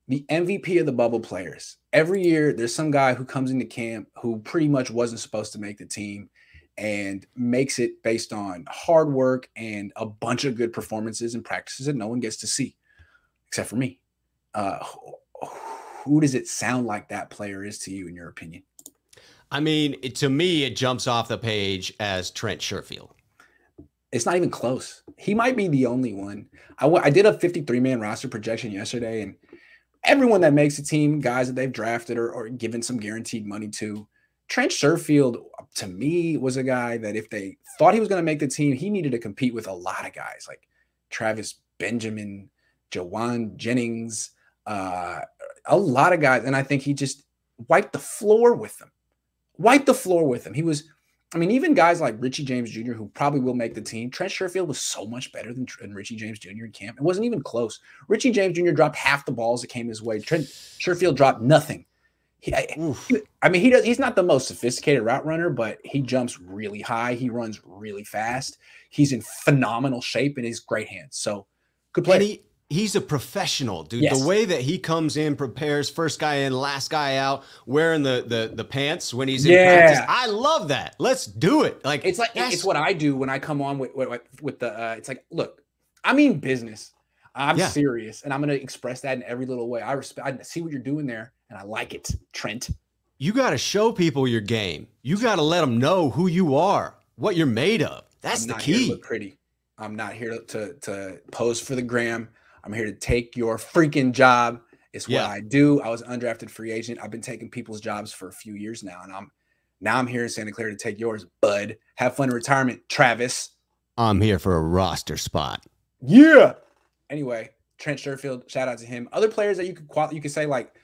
the MVP of the bubble players. Every year, there's some guy who comes into camp who pretty much wasn't supposed to make the team and makes it based on hard work and a bunch of good performances and practices that no one gets to see, except for me. Uh, who does it sound like that player is to you, in your opinion? I mean, to me, it jumps off the page as Trent Sherfield. It's not even close. He might be the only one. I did a 53-man roster projection yesterday, and everyone that makes a team, guys that they've drafted or given some guaranteed money to, Trent Sherfield, to me, was a guy that if they thought he was going to make the team, he needed to compete with a lot of guys like Travis Benjamin, Jawan Jennings, a lot of guys. And I think he just wiped the floor with them. Wiped the floor with them. He was, I mean, even guys like Richie James Jr., who probably will make the team, Trent Sherfield was so much better than Richie James Jr. in camp. It wasn't even close. Richie James Jr. dropped half the balls that came his way. Trent Sherfield dropped nothing. He's not the most sophisticated route runner, but he jumps really high. He runs really fast. He's in phenomenal shape and he's great hands. So good player. He's a professional, dude. Yes. The way that he comes in, prepares, first guy in, last guy out, wearing the pants when he's in practice. I love that. Let's do it. Like it's what I do when I come on with the. It's like, look, I mean business. I'm serious, and I'm going to express that in every little way. I see what you're doing there, and I like it, Trent. You got to show people your game. You got to let them know who you are, what you're made of. That's the key. Here to look pretty. I'm not here to pose for the gram. I'm here to take your freaking job. It's what I do. I was an undrafted free agent. I've been taking people's jobs for a few years now, and I'm here in Santa Clara to take yours, bud. Have fun in retirement, Travis. I'm here for a roster spot. Yeah. Anyway, Trent Sherfield, shout out to him. Other players that you could say, like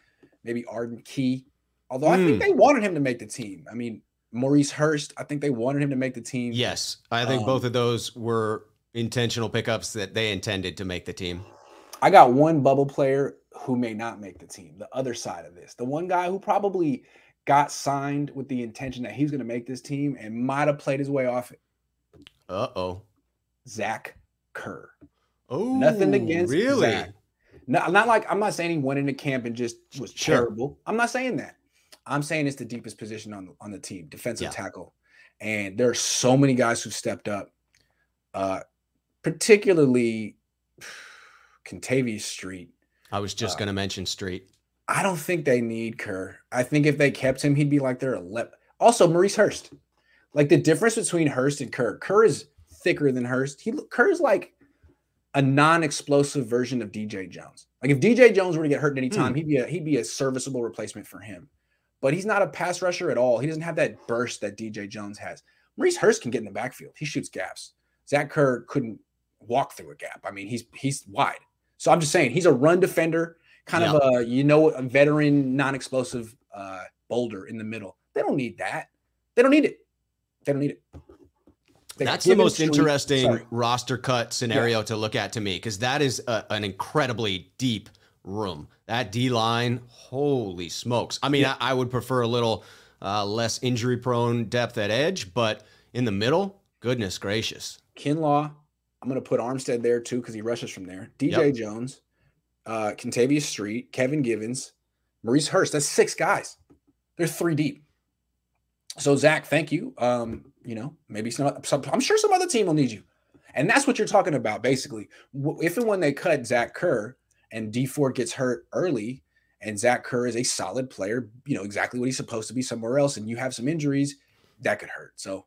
maybe Arden Key, although I think they wanted him to make the team. I mean, Maurice Hurst, I think they wanted him to make the team. Yes, I think both of those were intentional pickups that they intended to make the team. I got one bubble player who may not make the team, the other side of this. The one guy who probably got signed with the intention that he's going to make this team and might have played his way off it. Uh-oh. Zach Kerr. Oh, nothing against really? Zach. No, I'm not saying he went into camp and just was terrible. I'm not saying that. I'm saying it's the deepest position on the team, defensive tackle. And there are so many guys who've stepped up, particularly Contavious Street. I was just going to mention Street. I don't think they need Kerr. I think if they kept him, he'd be like their 11. Also, Maurice Hurst. Like the difference between Hurst and Kerr. Kerr is thicker than Hurst. Kerr's like a non-explosive version of DJ Jones. Like if DJ Jones were to get hurt at any time, he'd be a serviceable replacement for him. But he's not a pass rusher at all. He doesn't have that burst that DJ Jones has. Maurice Hurst can get in the backfield. He shoots gaps. Zach Kerr couldn't walk through a gap. I mean, he's wide. So I'm just saying he's a run defender, kind of a veteran, non-explosive boulder in the middle. They don't need that. They don't need it. They don't need it. That's the most interesting roster cut scenario to look at to me, because that is an incredibly deep room. That D-line, holy smokes. I mean, I would prefer a little less injury-prone depth at edge, but in the middle, goodness gracious. Kinlaw, I'm going to put Armstead there too because he rushes from there. DJ Jones, Contavious Street, Kevin Givens, Maurice Hurst. That's 6 guys. They're 3 deep. So, Zach, thank you. Maybe I'm sure some other team will need you. And that's what you're talking about, basically. If and when they cut Zach Kerr and D4 gets hurt early and Zach Kerr is a solid player, exactly what he's supposed to be somewhere else, and you have some injuries, that could hurt. So,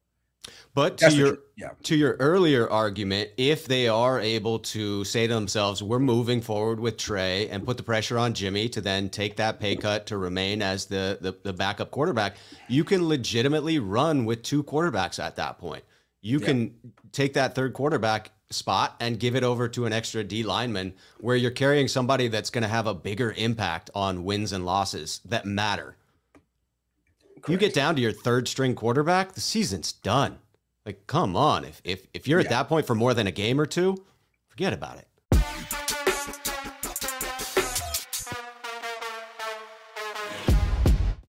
but to your earlier argument, if they are able to say to themselves, we're moving forward with Trey and put the pressure on Jimmy to then take that pay cut to remain as the backup quarterback, you can legitimately run with 2 quarterbacks at that point. You can take that third quarterback spot and give it over to an extra D lineman where you're carrying somebody that's going to have a bigger impact on wins and losses that matter. You get down to your 3rd string quarterback, the season's done. Like, come on. If you're at that point for more than a game or 2, forget about it.